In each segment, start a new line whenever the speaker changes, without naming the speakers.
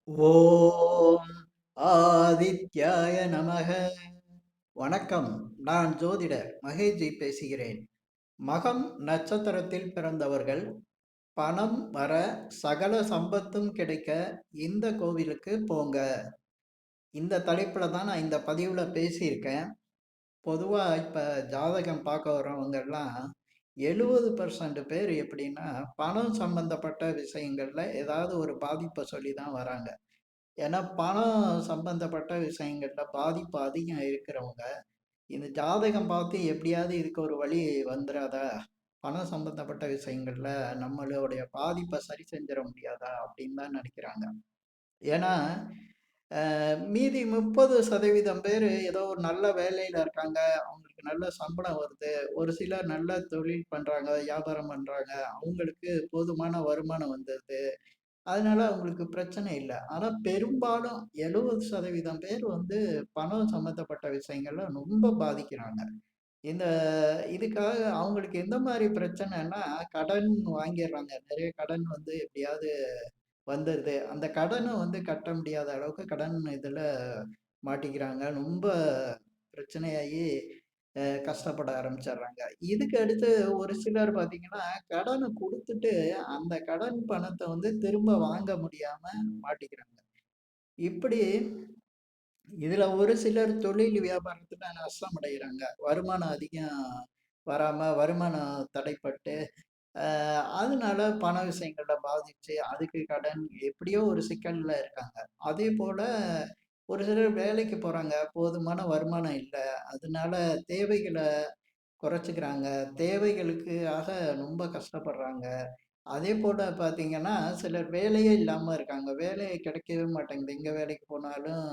ஓம் ஆதித்யாய நமக. வணக்கம். நான் ஜோதிடர் மகேஷ்ஜி பேசுகிறேன். மகம் நட்சத்திரத்தில் பிறந்தவர்கள் பணம் வர, சகல சம்பத்தும் கிடைக்க இந்த கோவிலுக்கு போங்க. இந்த தலைப்புல தான் நான் இந்த பதிவுல பேசியிருக்கேன். பொதுவா இப்ப ஜாதகம் பார்க்க வரவங்கெல்லாம் 70% பேர் எப்படின்னா, பணம் சம்பந்தப்பட்ட விஷயங்கள்ல ஏதாவது ஒரு பாதிப்ப சொல்லி தான் வராங்க. ஏன்னா பணம் சம்பந்தப்பட்ட விஷயங்கள்ல பாதிப்பு அதிகம் இருக்கிறவங்க, இந்த ஜாதகம் பார்த்து எப்படியாவது இதுக்கு ஒரு வழி வந்துராதா? பணம் சம்பந்தப்பட்ட விஷயங்கள்ல நம்மளுடைய பாதிப்ப சரி செஞ்சிட முடியாதா? அப்படின்னு தான் நினைக்கிறாங்க. ஏன்னா, மீதி 30% பேரு ஏதோ ஒரு நல்ல வேலையில இருக்காங்க. அவங்களுக்கு நல்ல சம்பளம் வருது. ஒரு சிலர் நல்ல தொழில் பண்றாங்க, வியாபாரம் பண்றாங்க. அவங்களுக்கு போதுமான வருமானம் வந்துருது. அதனால அவங்களுக்கு பிரச்சனை இல்ல. ஆனா பெரும்பாலும் 70% பேர் வந்து பணம் சம்மந்தப்பட்ட விஷயங்கள்ல ரொம்ப பாதிக்கிறாங்க. இந்த இதுக்காக அவங்களுக்கு எந்த மாரி பிரச்சனைன்னா, கடன் வாங்கிர்றாங்க. நெறைய கடன் வந்து எப்படியாவது வந்துருது. அந்த கடன வந்து கட்ட முடியாத அளவுக்கு கடன் இதுல மாட்டிக்கிறாங்க. ரொம்ப பிரச்சனையாகி கஷ்டப்பட ஆரம்பிச்சர்றாங்க. இதுக்கு அடுத்து ஒரு சிலர் பார்த்தீங்கன்னா, கடன குடுத்துட்டு, அந்த கடன் பணத்த வந்து திரும்ப வாங்க முடியாம மாட்டிக்கிறாங்க. இப்படி இதுல ஒரு சிலர் தொழில் வியாபாரத்துல நஷ்டம் அடையிறாங்க. வருமானம் அதிகம் வராம, வருமானம் தடைப்பட்டு, அ அதனால பண விஷயங்கள்ல பாதிச்சு, அதுக்கு கடன் எப்படியோ ஒரு சிக்கல்ல இருக்காங்க. அதேபோல ஒரு சிலர் வேலைக்கு போறாங்க. போதுமான வருமானம் இல்ல. அதனால தேவைகள குறைச்சுக்கிறாங்க. தேவைகளுக்காக ரொம்ப கஷ்டப்படுறாங்க. அதேபோல பார்த்தீங்கன்னா, சிலர் வேலையே இல்லாம இருக்காங்க. வேலை கிடைக்கவே மாட்டேங்குது. எங்க வேலைக்கு போனாலும்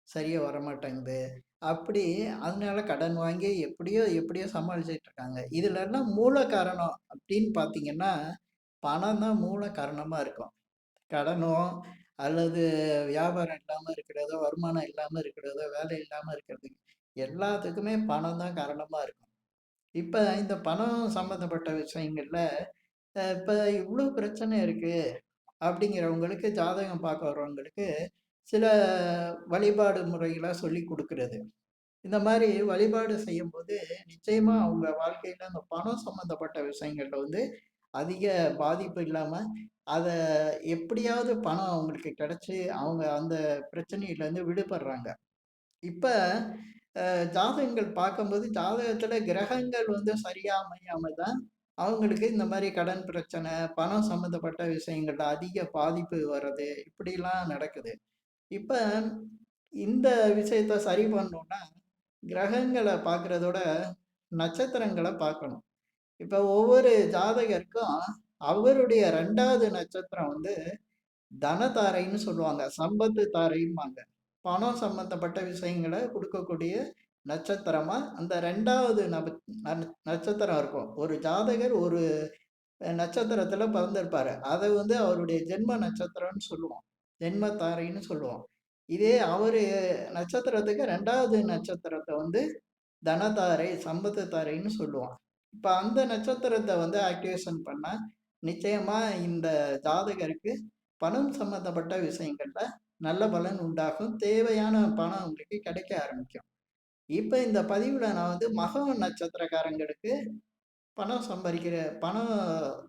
சரியா வரமாட்டேங்குது. அப்படி அதனால கடன் வாங்கி எப்படியோ எப்படியோ சமாளிச்சுட்டு இருக்காங்க. இதுலலாம் மூல காரணம் அப்படின்னு பார்த்தீங்கன்னா, பணம் தான் மூல காரணமா இருக்கும். கடனோ அல்லது வியாபாரம் இல்லாம இருக்கிறதோ, வருமானம் இல்லாம இருக்கிறதோ, வேலை இல்லாம இருக்கிறதுக்கு எல்லாத்துக்குமே பணம் தான் காரணமா இருக்கும். இப்ப இந்த பணம் சம்மந்தப்பட்ட விஷயங்கள்ல, இப்ப இவ்ளோ பிரச்சனை இருக்கு அப்படிங்கிறவங்களுக்கு, ஜாதகம் பார்க்க வர்றவங்களுக்கு, சில வழிபாடு முறைகள சொல்லிக் குடுக்குறது. இந்த மாரி வழிபாடு செய்யும்போது, நிச்சயமா அவங்க வாழ்க்கையில அந்த பணம் சம்மந்தப்பட்ட விஷயங்கள்ல வந்து அதிக பாதிப்பு இல்லாம, அத எப்படியாவது பணம் அவங்களுக்கு கிடைச்சு, அவங்க அந்த பிரச்சனையிலேருந்து விடுபடுறாங்க. இப்ப ஜாதகங்கள் பார்க்கும்போது, ஜாதகத்துல கிரகங்கள் வந்து சரியா அமையாம தான், அவங்களுக்கு இந்த மாரி கடன் பிரச்சனை, பணம் சம்மந்தப்பட்ட விஷயங்கள்ல அதிக பாதிப்பு வர்றது, இப்படிலாம் நடக்குது. இப்ப இந்த விஷயத்த சரி பண்ணணும்னா, கிரகங்கள பார்க்கிறதோட, நட்சத்திரங்கள பார்க்கணும். இப்ப ஒவ்வொரு ஜாதகருக்கும், அவருடைய 2வது நட்சத்திரம் வந்து தனதாரைன்னு சொல்லுவாங்க. சம்பத்து தாரைம்பாங்க. பணம் சம்பந்தப்பட்ட விஷயங்கள குடுக்கக்கூடிய நட்சத்திரமா, அந்த 2வது நட்சத்திரம் இருக்கும். ஒரு ஜாதகர் ஒரு நட்சத்திரத்துல பிறந்திருப்பாரு. அத வந்து அவருடைய ஜென்ம நட்சத்திரம்னு சொல்லுவோம். ஜென்ம தாரைன்னு சொல்லுவோம். இதே அவரு நட்சத்திரத்துக்கு 2வது நட்சத்திரத்த வந்து தனதாரை, சம்பத்து தாரைன்னு சொல்லுவோம். இப்ப அந்த நட்சத்திரத்த வந்து ஆக்டிவேஷன் பண்ணா, நிச்சயமா இந்த ஜாதகருக்கு பணம் சம்பந்தப்பட்ட விஷயங்கள்ல நல்ல பலன் உண்டாகும். தேவையான பணம் உங்களுக்கு கிடைக்க ஆரம்பிக்கும். இப்ப இந்த பதிவுல நான் வந்து மகம் நட்சத்திரக்காரங்களுக்கு பணம் சம்பாரிக்கிற பணம்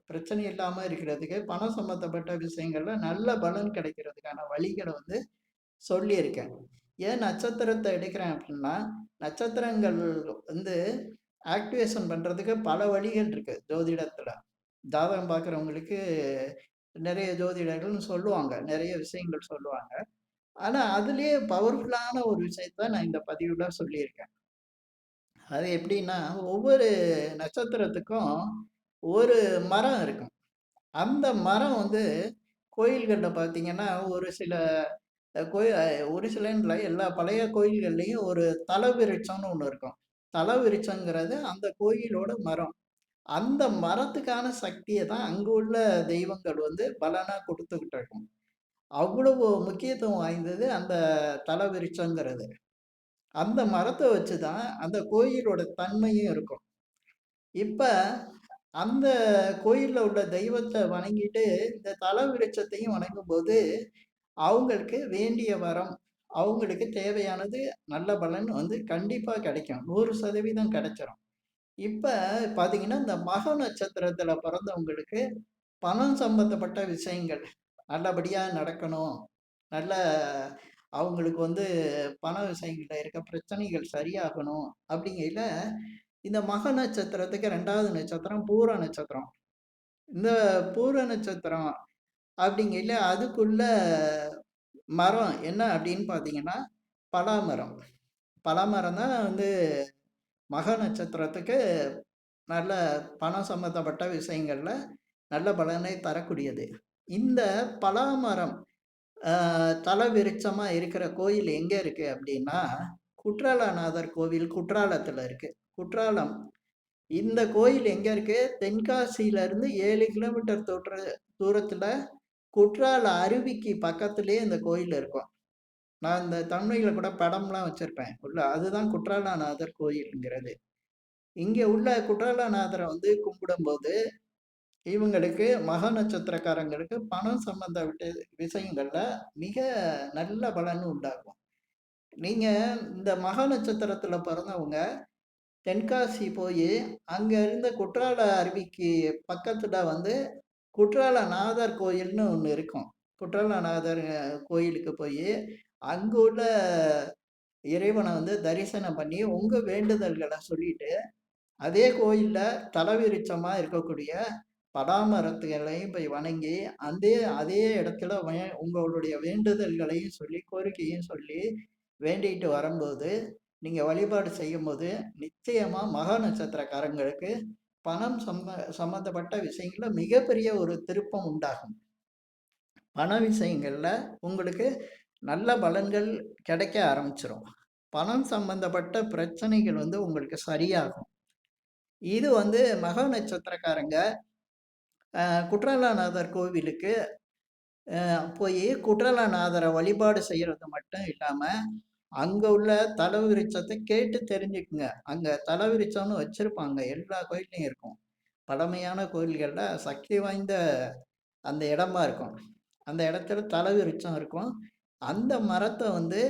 பிரச்சனை இல்லாம இருக்கிறதுக்கு, பணம் சம்பந்தப்பட்ட விஷயங்கள்ல நல்ல பலன் கிடைக்கிறதுக்கான வழிகள வந்து சொல்லியிருக்கேன். ஏன் நட்சத்திரத்த எடுக்கிறேன் அப்டின்னா, நட்சத்திரங்கள் வந்து ஆக்டிவேஷன் பண்றதுக்கு பல வழிகள் இருக்கு ஜோதிடத்துல. ஜாதகம் பார்க்குறவங்களுக்கு நெறைய ஜோதிடர்கள் சொல்லுவாங்க. நெறைய விஷயங்கள் சொல்லுவாங்க. ஆனா, அதிலேயே பவர்ஃபுல்லான ஒரு விஷயத்த நான் இந்த பதிவுல சொல்லியிருக்கேன். அது எப்படின்னா, ஒவ்வொரு நட்சத்திரத்துக்கும் ஒரு மரம் இருக்கும். அந்த மரம் வந்து கோயில்கள்ல பார்த்தீங்கன்னா, ஒரு சில ஒரு சிலன்னு இல்ல, எல்லா பழைய கோயில்கள்லயும் ஒரு தலவிருட்சம்னு ஒண்ணு இருக்கும். தலவிருட்சங்கிறது அந்த கோயிலோட மரம். அந்த மரத்துக்கான சக்திய தான் அங்க உள்ள தெய்வங்கள் வந்து பலனா குடுத்துக்கிட்டு இருக்கும். அவ்வளவு முக்கியத்துவம் வாய்ந்தது அந்த தலவிருட்சங்கிறது. அந்த மரத்த வச்சு தான் அந்த கோயிலோட தன்மையும் இருக்கும். இப்ப அந்த கோயில்ல உள்ள தெய்வத்த வணங்கிட்டு, இந்த தல விருட்சத்தையும் வணங்கும்போது, அவங்களுக்கு வேண்டிய வரம், அவங்களுக்கு தேவையானது நல்ல பலன் வந்து கண்டிப்பா கிடைக்கும். 100% கிடைச்சிரும். இப்ப பார்த்தீங்கன்னா, இந்த மக நட்சத்திரத்தில பிறந்தவங்களுக்கு பணம் சம்பந்தப்பட்ட விஷயங்கள் நல்லபடியா நடக்கணும். நல்ல அவங்களுக்கு வந்து பண விஷயங்கள்ல இருக்க பிரச்சனைகள் சரியாகணும் அப்படிங்கையில, இந்த மக நட்சத்திரத்துக்கு 2வது நட்சத்திரம் பூர நட்சத்திரம். இந்த பூர நட்சத்திரம் அப்படிங்கையில அதுக்குள்ள மரம் என்ன அப்படின்னு பார்த்தீங்கன்னா, பலாமரம். பலாமரம் தான் வந்து மக நட்சத்திரத்துக்கு நல்ல பணம் சம்மந்தப்பட்ட விஷயங்கள்ல நல்ல பலனை தரக்கூடியது. இந்த பலாமரம் தல விருட்சமா இருக்கிற கோயில் எங்க இருக்கு அப்படின்னா, குற்றாலநாதர் கோவில் குற்றாலத்துல இருக்கு. குற்றாலம். இந்த கோயில் எங்க இருக்கு? தென்காசியிலருந்து 7 கிலோமீட்டர் தூரத்துல குற்றால அருவிக்கு பக்கத்திலேயே இந்த கோயில் இருக்கும். நான் இந்த தமிழ்ல கூட படம்லாம் வச்சிருப்பேன். உள்ள அதுதான் குற்றாலநாதர் கோயில்ங்கிறது. இங்க உள்ள குற்றாலநாதர வந்து கும்பிடும்போது, இவங்களுக்கு மக நட்சத்திரக்காரங்களுக்கு பணம் சம்பந்தப்பட்ட விஷயங்கள்ல மிக நல்ல பலன் உண்டாகும். நீங்க இந்த மக நட்சத்திரத்துல பிறந்தவங்க தென்காசி போயி, அங்க இருந்த குற்றால அருவிக்கு பக்கத்துல வந்து குற்றாலநாதர் கோயில்னு ஒண்ணு இருக்கும். குற்றாலநாதர் கோயிலுக்கு போயி, அங்க உள்ள இறைவன வந்து தரிசனம் பண்ணி, உங்க வேண்டுதல்கள சொல்லிட்டு அதே கோயில்ல தலவிருட்சமா இருக்கக்கூடிய பலாமரத்துகளையும் போய் வணங்கி, அதே அதே இடத்துல உங்களுடைய வேண்டுதல்களையும் சொல்லி, கோரிக்கையும் சொல்லி வேண்டிட்டு வரும்போது, நீங்க வழிபாடு செய்யும்போது, நிச்சயமா மக நட்சத்திரக்காரங்களுக்கு பணம் சம்மந்தப்பட்ட விஷயங்கள்ல மிகப்பெரிய ஒரு திருப்பம் உண்டாகும். பண விஷயங்கள்ல உங்களுக்கு நல்ல பலன்கள் கிடைக்க ஆரம்பிச்சுரும். பணம் சம்பந்தப்பட்ட பிரச்சனைகள் வந்து உங்களுக்கு சரியாகும். இது வந்து மக நட்சத்திரக்காரங்க குற்றாலநாதர் கோவிலுக்கு போயி குற்றாலநாதர வழிபாடு செய்யறது மட்டும் இல்லாம, அங்க உள்ள தலவிருட்சத்த கேட்டு தெரிஞ்சுக்குங்க. அங்க தலவிருட்சம்னு வச்சிருப்பாங்க. எல்லா கோயில்லயும் இருக்கும். பழமையான கோயில்கள்ல சக்தி வாய்ந்த அந்த இடமா இருக்கும். அந்த இடத்துல தலவிருட்சம் இருக்கும். அந்த மரத்த வந்து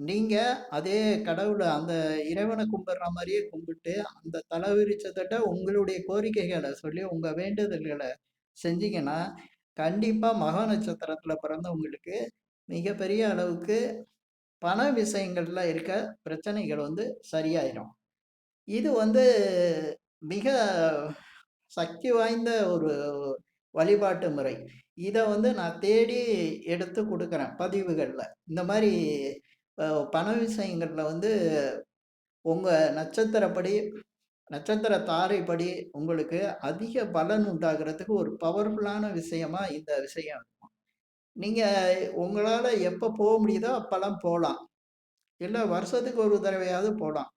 நீங்க அதே கடவுள அந்த இறைவன கும்பிடுற மாரியே கும்பிட்டு, அந்த தலவிருட்சத்திட்ட உங்களுடைய கோரிக்கைகள சொல்லி, உங்க வேண்டுதல்கள செஞ்சீங்கன்னா, கண்டிப்பா மக நட்சத்திரத்தில பிறந்தவங்களுக்கு மிகப்பெரிய அளவுக்கு பண விஷயங்கள்ல இருக்க பிரச்சனைகள் வந்து சரியாயிரும். இது வந்து மிக சக்தி வாய்ந்த ஒரு வழிபாட்டு முறை. இத வந்து நான் தேடி எடுத்து குடுக்குறேன் பதிவுகள்ல. இந்த மாரி அ பண விஷயங்கள்ல வந்து உங்க நட்சத்திரப்படி நட்சத்திர தாரைப்படி உங்களுக்கு அதிக பலன் உண்டாகுறதுக்கு ஒரு பவர்ஃபுல்லான விஷயமா இந்த விஷயம். நீங்க உங்களால எப்ப முடியுதோ அப்பலாம் போலாம். இல்ல வருஷத்துக்கு ஒரு தடவையாவது போலாம்.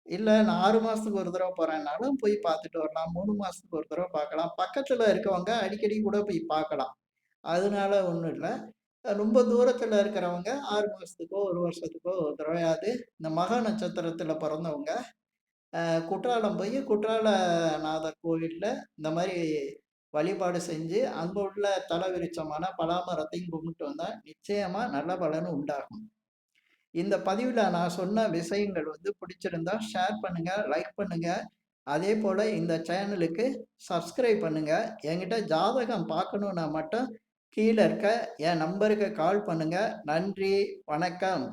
இல்ல நான் 6 மாசத்துக்கு ஒரு தடவ போறேன்னாலும் போய் பார்த்துட்டு வரலாம். 3 மாசத்துக்கு ஒரு தடவ பார்க்கலாம். பக்கத்துல இருக்கவங்க அடிக்கடி கூட போய் பார்க்கலாம். அதனால ஒண்ணும் இல்ல. ரொம்ப தூரத்துல இருக்கிறவங்க 6 மாசத்துக்கோ, 1 வருஷத்துக்கோ ஒரு தடவையாவது இந்த மக நட்சத்திரத்துல பொறந்தவங்க, குற்றாலம் போய் குற்றாலநாதர் கோவில்ல இந்த மாரி வழிபாடு செஞ்சு, அங்க உள்ள தலவிருட்சமான பலாமரத்தையும் கும்பிட்டு வந்தா, நிச்சயமா நல்ல பலன் உண்டாகும். இந்த பதிவுல நான் சொன்ன விஷயங்கள் வந்து பிடிச்சிருந்தா ஷேர் பண்ணுங்க, லைக் பண்ணுங்க. அதே போல இந்த சேனலுக்கு சப்ஸ்கிரைப் பண்ணுங்க. என்கிட்ட ஜாதகம் பார்க்கணும்னா மட்டும் கீழ இருக்க என் நம்பருக்கு கால் பண்ணுங்க. நன்றி, வணக்கம்.